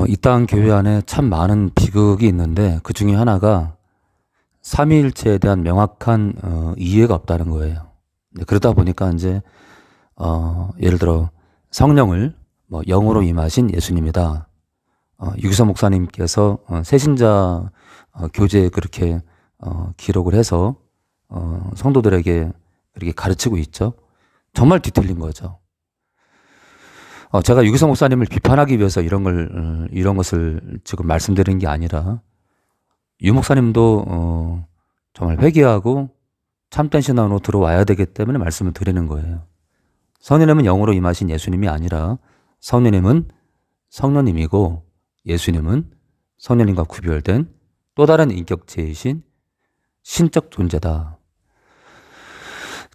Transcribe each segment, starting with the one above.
이 땅 교회 안에 참 많은 비극이 있는데 그 중에 하나가 삼위일체에 대한 명확한 이해가 없다는 거예요. 그러다 보니까 이제 예를 들어 성령을 뭐 영으로 임하신 예수님이다. 유기서 목사님께서 새신자 교재에 그렇게 기록을 해서 성도들에게 그렇게 가르치고 있죠. 정말 뒤틀린 거죠. 제가 유기서 목사님을 비판하기 위해서 이런 것을 지금 말씀드리는 게 아니라 유 목사님도 정말 회개하고 참된 신앙으로 들어와야 되기 때문에 말씀을 드리는 거예요. 성령님은 영으로 임하신 예수님이 아니라 성령님은 성령님이고 예수님은 성령님과 구별된 또 다른 인격체이신 신적 존재다.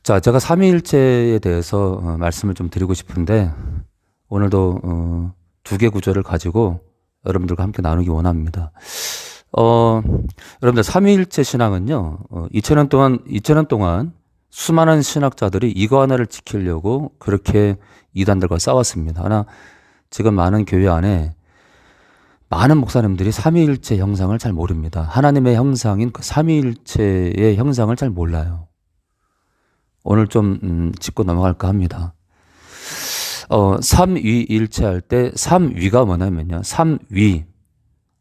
자, 제가 삼위일체에 대해서 말씀을 좀 드리고 싶은데 오늘도 두 개 구절을 가지고 여러분들과 함께 나누기 원합니다. 여러분들 삼위일체 신앙은요, 2000년 동안 수많은 신학자들이 이거 하나를 지키려고 그렇게 이단들과 싸웠습니다. 하나, 지금 많은 교회 안에 많은 목사님들이 삼위일체 형상을 잘 모릅니다. 하나님의 형상인 그 삼위일체의 형상을 잘 몰라요. 오늘 좀 짚고 넘어갈까 합니다. 삼위일체 할 때 삼위가 뭐냐면요.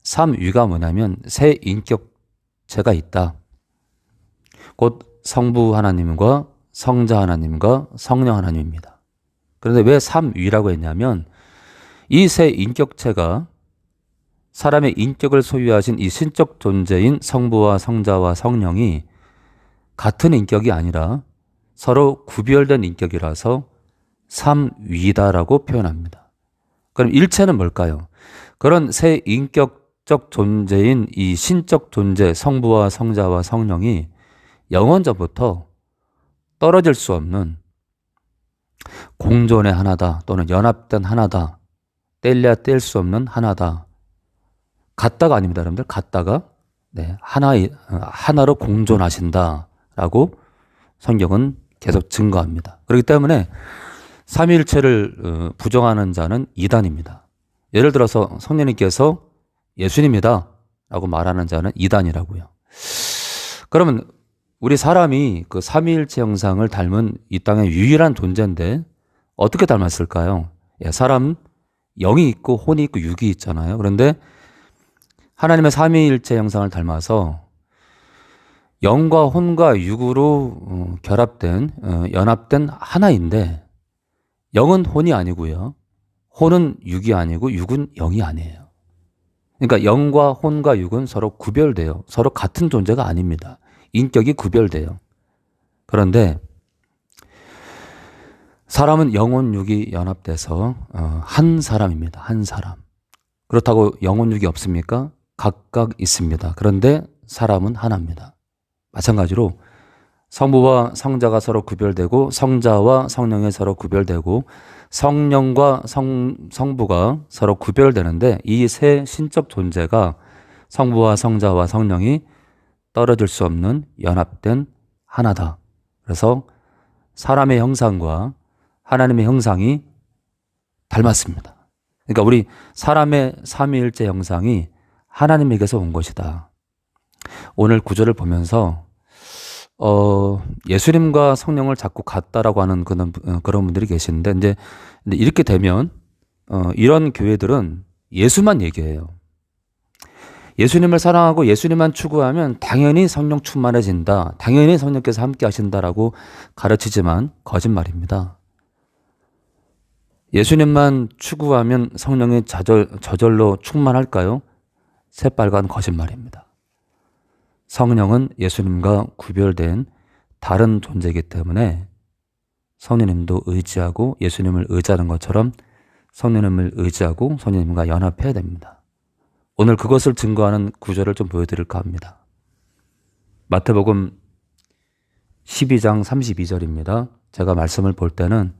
삼위가 뭐냐면 세 인격체가 있다. 곧 성부 하나님과 성자 하나님과 성령 하나님입니다. 그런데 왜 삼위라고 했냐면 이 세 인격체가 사람의 인격을 소유하신 이 신적 존재인 성부와 성자와 성령이 같은 인격이 아니라 서로 구별된 인격이라서 삼위다라고 표현합니다. 그럼 일체는 뭘까요? 그런 세 인격적 존재인 이 신적 존재 성부와 성자와 성령이 영원전부터 떨어질 수 없는 공존의 하나다 또는 연합된 하나다, 뗄래야 뗄 수 없는 하나다. 같다가 아닙니다, 여러분들. 같다가 하나로 공존하신다라고 성경은 계속 증거합니다. 그렇기 때문에 삼위일체를 부정하는 자는 이단입니다. 예를 들어서 성령님께서 예수님이다 라고 말하는 자는 이단이라고요. 그러면 우리 사람이 그 삼위일체 형상을 닮은 이 땅의 유일한 존재인데 어떻게 닮았을까요? 사람 영이 있고 혼이 있고 육이 있잖아요. 그런데 하나님의 삼위일체 형상을 닮아서 영과 혼과 육으로 결합된 연합된 하나인데 영은 혼이 아니고요. 혼은 육이 아니고 육은 영이 아니에요. 그러니까 영과 혼과 육은 서로 구별돼요. 서로 같은 존재가 아닙니다. 인격이 구별돼요. 그런데 사람은 영혼 육이 연합돼서 한 사람입니다. 한 사람. 그렇다고 영혼 육이 없습니까? 각각 있습니다. 그런데 사람은 하나입니다. 마찬가지로 성부와 성자가 서로 구별되고 성자와 성령이 서로 구별되고 성령과 성부가 서로 구별되는데 이 세 신적 존재가 성부와 성자와 성령이 떨어질 수 없는 연합된 하나다. 그래서 사람의 형상과 하나님의 형상이 닮았습니다. 그러니까 우리 사람의 삼위일체 형상이 하나님에게서 온 것이다. 오늘 구절을 보면서 예수님과 성령을 자꾸 같다라고 하는 그런 분들이 계시는데 이제 이렇게 되면 이런 교회들은 예수만 얘기해요. 예수님을 사랑하고 예수님만 추구하면 당연히 성령 충만해진다. 당연히 성령께서 함께 하신다라고 가르치지만 거짓말입니다. 예수님만 추구하면 성령이 저절로 충만할까요? 새빨간 거짓말입니다. 성령은 예수님과 구별된 다른 존재이기 때문에 성령님도 의지하고 예수님을 의지하는 것처럼 성령님을 의지하고 성령님과 연합해야 됩니다. 오늘 그것을 증거하는 구절을 좀 보여드릴까 합니다. 마태복음 12장 32절입니다. 제가 말씀을 볼 때는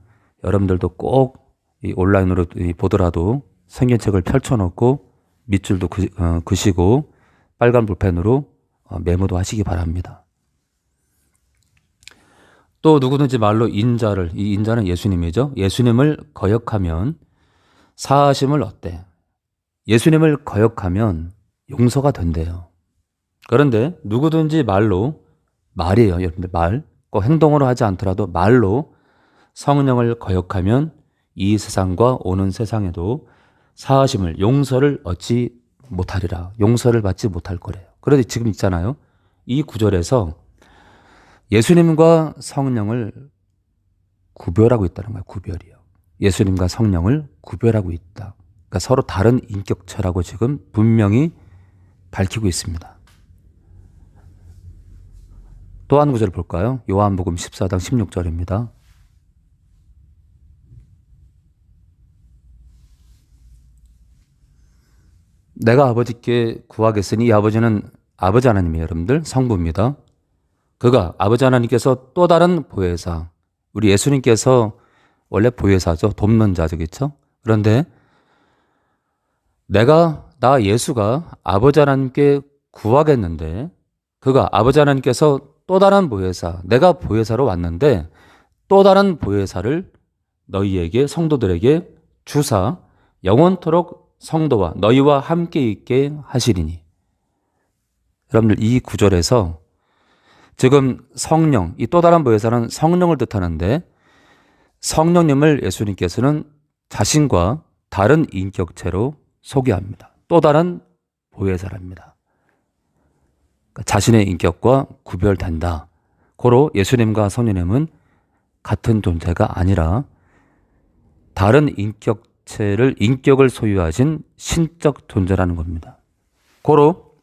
여러분들도 꼭 이 온라인으로 보더라도 성경책을 펼쳐놓고 밑줄도 그시고 빨간 볼펜으로 메모도 하시기 바랍니다. 또 누구든지 말로 이 인자는 예수님이죠. 예수님을 거역하면 사하심을 얻되 예수님을 거역하면 용서가 된대요. 그런데 누구든지 말이에요. 여러분들 말, 꼭 행동으로 하지 않더라도 말로 성령을 거역하면 이 세상과 오는 세상에도 사하심을, 용서를 얻지 못하리라. 용서를 받지 못할 거래요. 그런데 지금 있잖아요. 이 구절에서 예수님과 성령을 구별하고 있다는 거예요. 구별이요. 예수님과 성령을 구별하고 있다. 그러니까 서로 다른 인격체라고 지금 분명히 밝히고 있습니다. 또 한 구절 볼까요? 요한복음 14장 16절입니다. 내가 아버지께 구하겠으니 이 아버지는 아버지 하나님이에요. 여러분들 성부입니다. 그가 아버지 하나님께서 또 다른 보혜사, 우리 예수님께서 원래 보혜사죠. 돕는 자죠. 그렇죠? 그런데 나 예수가 아버지 하나님께 구하겠는데 그가 아버지 하나님께서 또 다른 보혜사, 내가 보혜사로 왔는데 또 다른 보혜사를 너희에게 성도들에게 주사 영원토록 성도와 너희와 함께 있게 하시리니. 여러분들 이 구절에서 지금 성령, 이 또 다른 보혜사는 성령을 뜻하는데 성령님을 예수님께서는 자신과 다른 인격체로 소개합니다. 또 다른 보혜사랍니다. 그러니까 자신의 인격과 구별된다. 고로 예수님과 성령님은 같은 존재가 아니라 다른 인격을 소유하신 신적 존재라는 겁니다. 고로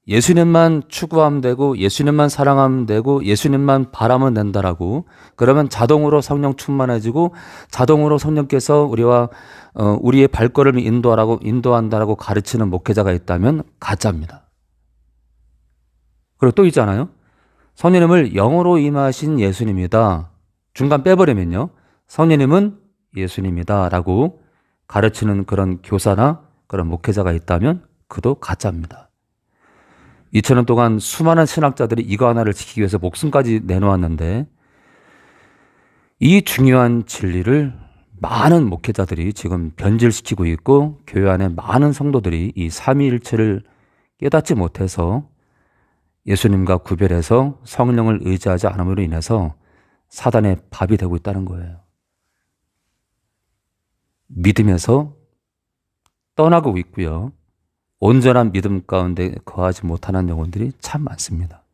예수님만 추구하면 되고 예수님만 사랑하면 되고 예수님만 바라면 된다라고 그러면 자동으로 성령 충만해지고 자동으로 성령께서 우리의 발걸음을 인도한다라고 가르치는 목회자가 있다면 가짜입니다. 그리고 또 있잖아요. 성령님을 영으로 임하신 예수님이다. 중간 빼버리면요. 성령님은 예수님이다라고 가르치는 그런 교사나 그런 목회자가 있다면 그도 가짜입니다. 2000년 동안 수많은 신학자들이 이거 하나를 지키기 위해서 목숨까지 내놓았는데 이 중요한 진리를 많은 목회자들이 지금 변질시키고 있고 교회 안에 많은 성도들이 이 삼위일체를 깨닫지 못해서 예수님과 구별해서 성령을 의지하지 않음으로 인해서 사단의 밥이 되고 있다는 거예요. 믿음에서 떠나고 있고요. 온전한 믿음 가운데 거하지 못하는 영혼들이 참 많습니다.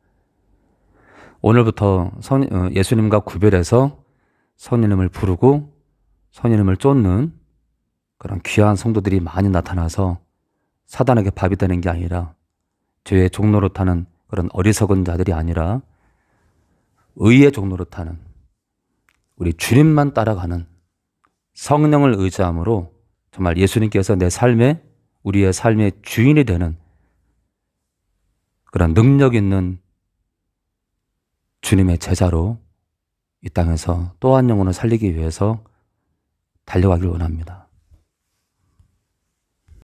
오늘부터 예수님과 구별해서 성령님을 부르고 성령님을 쫓는 그런 귀한 성도들이 많이 나타나서 사단에게 밥이 되는 게 아니라 죄의 종로로 타는 그런 어리석은 자들이 아니라 의의 종로로 타는 우리 주님만 따라가는 성령을 의지함으로 정말 예수님께서 우리의 삶의 주인이 되는 그런 능력 있는 주님의 제자로 이 땅에서 또 한 영혼을 살리기 위해서 달려가길 원합니다.